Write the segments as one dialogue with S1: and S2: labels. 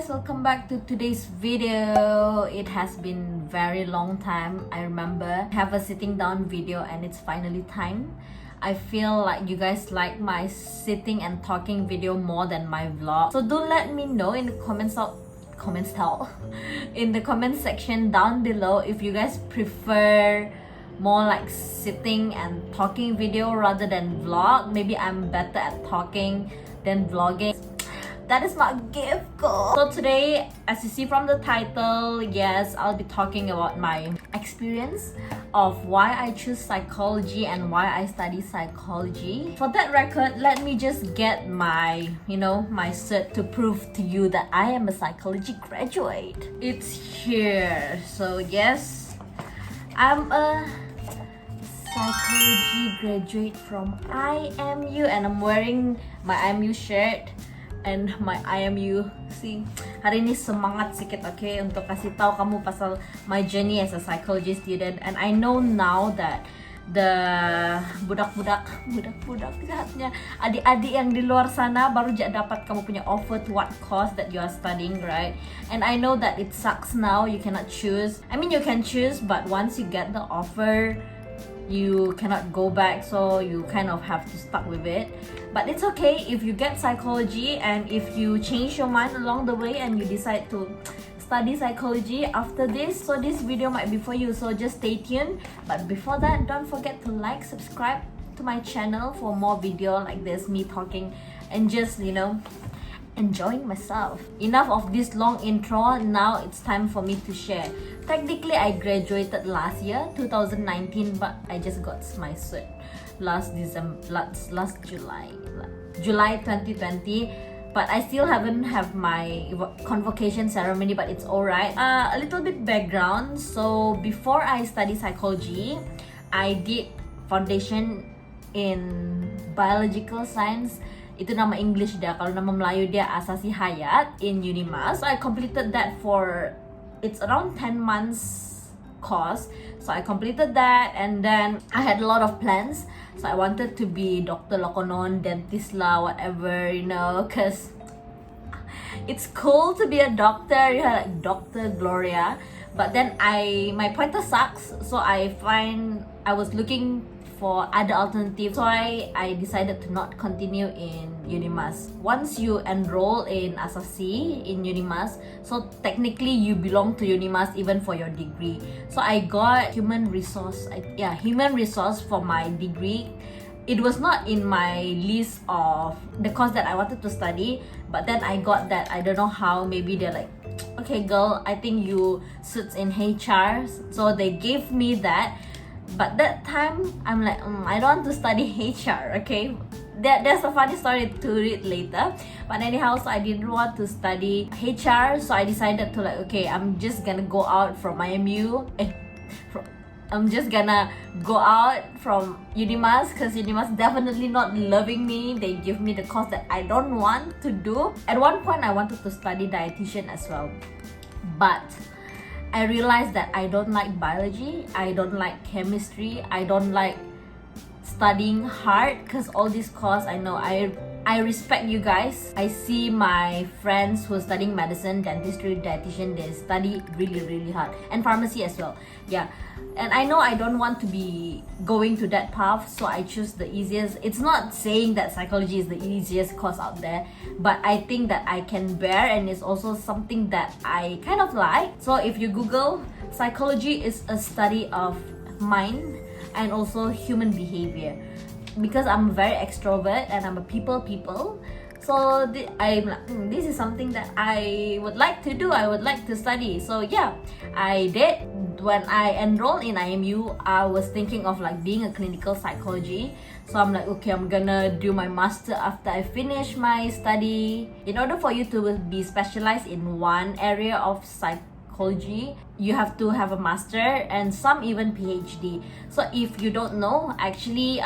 S1: guys, welcome back to today's video. It has been very long time. I remember have a sitting down video and it's finally time. I feel like you guys like my sitting and talking video more than my vlog. So do let me know in the in the comment section down below if you guys prefer more like sitting and talking video rather than vlog. Maybe I'm better at talking than vlogging. That is my gift, girl. So today, as you see from the title, yes, I'll be talking about my experience of why I choose psychology and why I study psychology. For that record, let me just get my, my cert to prove to you that I am a psychology graduate. It's here. So yes, I'm a psychology graduate from I.am, and I'm wearing my I.am shirt and my I.am. See, hari ini semangat sikit, okay, untuk kasih tahu kamu pasal my journey as a psychology student. And I know now that the budak-budak jahatnya adik-adik yang di luar sana baru dapat kamu punya offer to what course that you are studying, right? And I know that it sucks now, you cannot choose. I mean, you can choose, but once you get the offer, you cannot go back, so you kind of have to stuck with it. But it's okay if you get psychology and if you change your mind along the way and you decide to study psychology after this, so this video might be for you, so just stay tuned. But before that, don't forget to like, subscribe to my channel for more video like this, me talking and just enjoying myself. Enough of this long intro. Now it's time for me to share. Technically, I graduated last year, 2019, but I just got my cert last July 2020. But I still haven't have my convocation ceremony, but it's alright. A little bit background. So before I study psychology, I did foundation in biological science. Itu nama English dia, kalau nama Melayu dia Asasi Hayat in Unimas. So I completed that for, it's around 10 months course. So I completed that, and then I had a lot of plans. So I wanted to be Dr. Lokonon, dentist lah, whatever, cause it's cool to be a doctor, like Dr. Gloria. But then my pointer sucks, so I was looking for other alternatives, so I decided to not continue in Unimas. Once you enroll in Asasi in Unimas, so technically you belong to Unimas even for your degree. So I got human resource for my degree. It was not in my list of the course that I wanted to study, but then I got that. I don't know how, maybe they're like, okay girl, I think you suits in HR, so they gave me that. But that time, I'm like, I don't want to study HR, okay? There's a funny story to read later. But anyhow, so I didn't want to study HR, so I decided to okay, I'm just gonna go out from I.am. I'm just gonna go out from Unimas, because Unimas definitely not loving me. They give me the course that I don't want to do. At one point, I wanted to study dietitian as well. But I realized that I don't like biology, I don't like chemistry, I don't like studying hard, because all these courses, I know I respect you guys. I see my friends who are studying medicine, dentistry, dietitian, they study really hard, and pharmacy as well. Yeah, and I know I don't want to be going to that path, so I choose the easiest. It's not saying that psychology is the easiest course out there, but I think that I can bear, and it's also something that I kind of like. So if you Google, psychology is a study of mind and also human behavior. Because I'm very extrovert and I'm a people, so I'm like, this is something that I would like to do, I would like to study. So yeah, I did. When I enrolled in I.am, I was thinking of being a clinical psychology. So I'm like, okay, I'm gonna do my master after I finish my study. In order for you to be specialized in one area of psychology, you have to have a master and some even PhD. So if you don't know, actually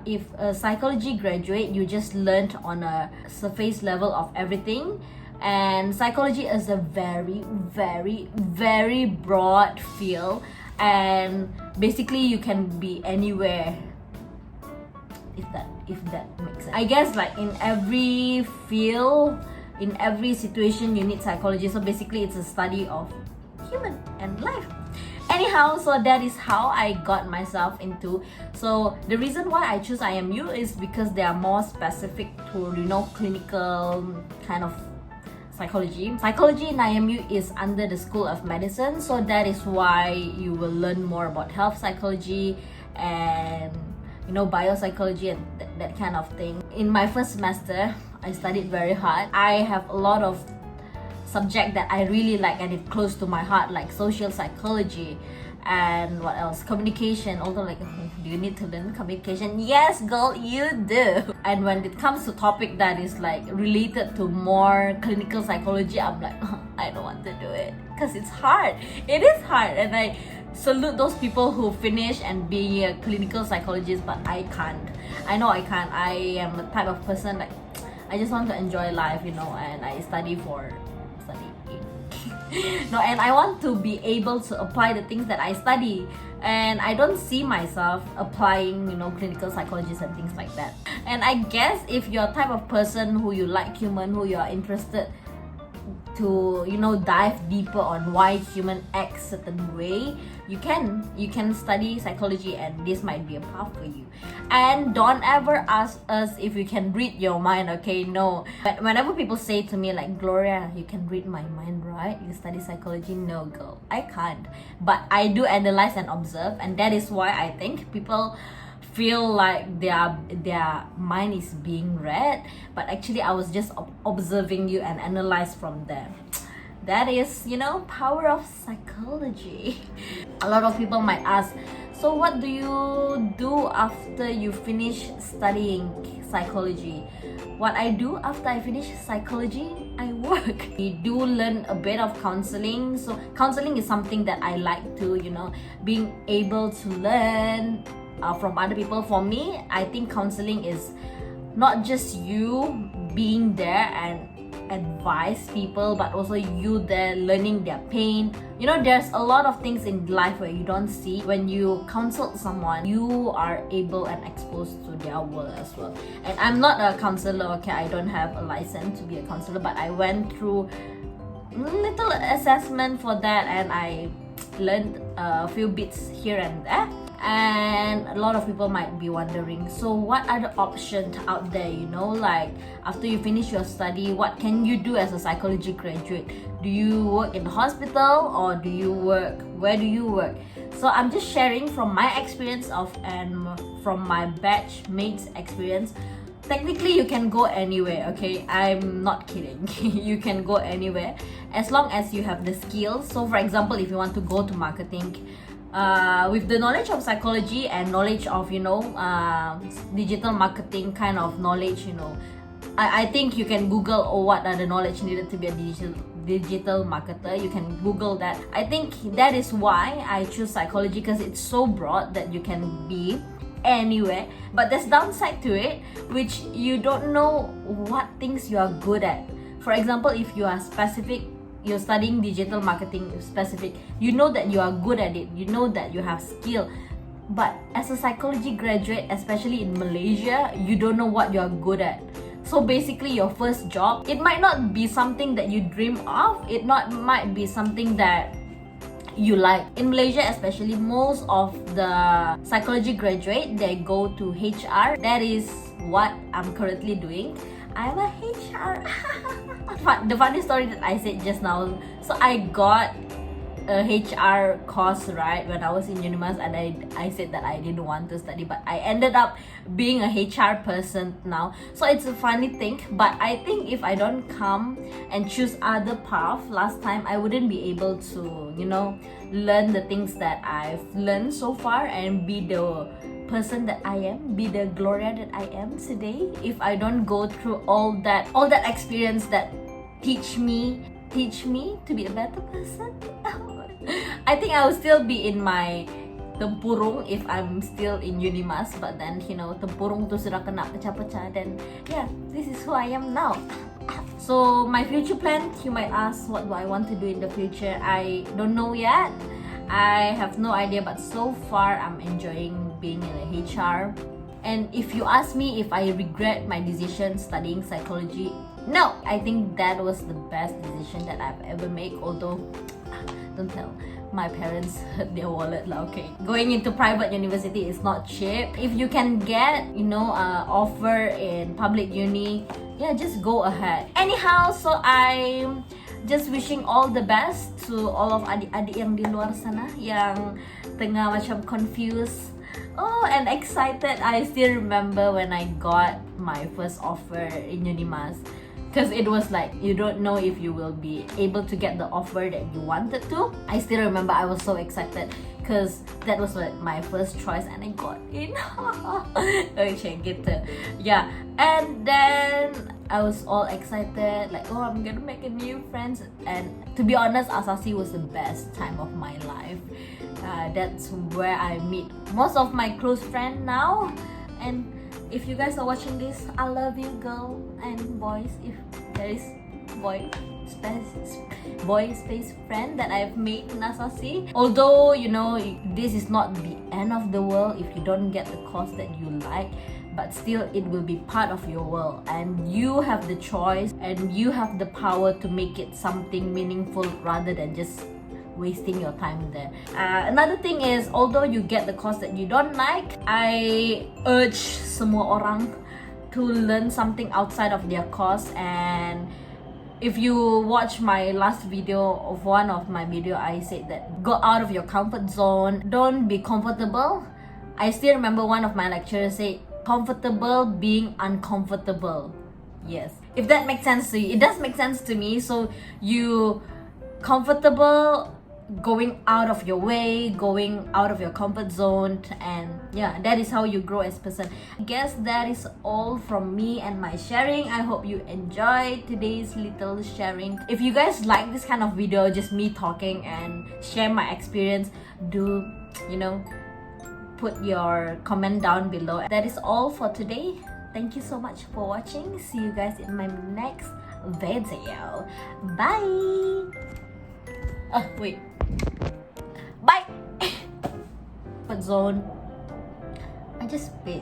S1: if a psychology graduate, you just learned on a surface level of everything. And psychology is a very broad field, and basically you can be anywhere, if that makes sense. I guess in every field in every situation you need psychology. So basically it's a study of human and life. Anyhow, so that is how I got myself into. So the reason why I choose IMU is because they are more specific to, you know, clinical kind of psychology. Psychology in IMU is under the School of Medicine, so that is why you will learn more about health psychology and, you know, biopsychology and that kind of thing. In my first semester, I studied very hard. I have a lot of subject that I really like and it's close to my heart, like social psychology and what else, communication. Although like, do you need to learn communication? Yes girl, you do. And when it comes to topic that is like related to more clinical psychology, I'm like, I don't want to do it because it's hard. It is hard, and I salute those people who finish and be a clinical psychologist, but I can't. I know I can't. I am the type of person like, I just want to enjoy life, you know, and I study for no, and I want to be able to apply the things that I study, and I don't see myself applying, you know, clinical psychologists and things like that. And I guess if you're a type of person who you like human, who you are interested to, you know, dive deeper on why human act certain way, you can study psychology, and this might be a path for you. And don't ever ask us if you can read your mind, okay? No. But whenever people say to me like, Gloria, you can read my mind, right? You study psychology. No girl, I can't. But I do analyze and observe, and that is why I think people feel like their mind is being read, but actually I was just observing you and analyze from there. That is, you know, power of psychology. A lot of people might ask, so what do you do after you finish studying psychology? What I do after I finish psychology, I work. We do learn a bit of counseling. So counseling is something that I like to, you know, being able to learn from other people. For me, I think counseling is not just you being there and advise people, but also you there learning their pain. You know, there's a lot of things in life where you don't see. When you counsel someone, you are able and exposed to their world as well. And I'm not a counselor, okay? I don't have a license to be a counselor, but I went through little assessment for that, and I learned a few bits here and there. And a lot of people might be wondering, so what are the options out there, you know, like after you finish your study, what can you do as a psychology graduate? Do you work in the hospital, or do you work, where do you work? So I'm just sharing from my experience and from my batch mates experience. Technically you can go anywhere, okay? I'm not kidding. You can go anywhere as long as you have the skills. So for example, if you want to go to marketing, with the knowledge of psychology and knowledge of, you know, digital marketing kind of knowledge, you know, I think you can Google, oh, what are the knowledge needed to be a digital marketer. You can Google that. I think that is why I choose psychology, because it's so broad that you can be anywhere. But there's downside to it, which you don't know what things you are good at. For example, if you are specific, you're studying digital marketing specific, you know that you are good at it, you know that you have skill, but as a psychology graduate, especially in Malaysia, you don't know what you're good at. So basically your first job, it might not be something that you dream of, might be something that you like. In Malaysia especially, most of the psychology graduate, they go to HR. That is what I'm currently doing. I'm a HR. The funny story that I said just now, so I got a HR course, right, when I was in Unimas, and I said that I didn't want to study, but I ended up being a HR person now. So it's a funny thing, but I think if I don't come and choose other path last time, I wouldn't be able to, you know, learn the things that I've learned so far and be the person that I am, be the Gloria that I am today, if I don't go through all that experience that teach me to be a better person. I think I will still be in my tempurung if I'm still in Unimas, but then, you know, tempurung tu sudah kena pecah-pecah, then yeah, this is who I am now. So my future plan, you might ask, what do I want to do in the future? I don't know yet. I have no idea, but so far I'm enjoying being in a HR. And if you ask me if I regret my decision studying psychology, No, I think that was the best decision that I've ever made. Although, don't tell, my parents hurt their wallet lah. Okay, going into private university is not cheap. If you can get, offer in public uni, yeah, just go ahead. Anyhow, so I'm just wishing all the best to all of adik-adik yang di luar sana yang tengah macam confused. Oh, and excited. I still remember when I got my first offer in Unimas, because it was like you don't know if you will be able to get the offer that you wanted to. I still remember I was so excited because that was my first choice and I got in. Okay, gitu. Yeah, and then I was all excited, like, oh, I'm gonna make a new friends. And to be honest, Asasi was the best time of my life. That's where I meet most of my close friends now. And if you guys are watching this, I love you, girl and boys. If there is boy space friend that I've made in Asasi. Although, this is not the end of the world if you don't get the course that you like, but still it will be part of your world and you have the choice and you have the power to make it something meaningful rather than just wasting your time there. Another thing is, although you get the course that you don't like, I urge semua orang to learn something outside of their course. And if you watch my last video of one of my video, I said that go out of your comfort zone. Don't be comfortable. I still remember one of my lecturers say, comfortable being uncomfortable. Yes, if that makes sense to you, it does make sense to me. So you comfortable going out of your way, going out of your comfort zone, and yeah, that is how you grow as a person. I guess that is all from me and my sharing. I hope you enjoyed today's little sharing. If you guys like this kind of video, just me talking and share my experience, do put your comment down below. That is all for today. Thank you so much for watching. See you guys in my next video. Bye. Oh wait. Bye. But zone. I just spit.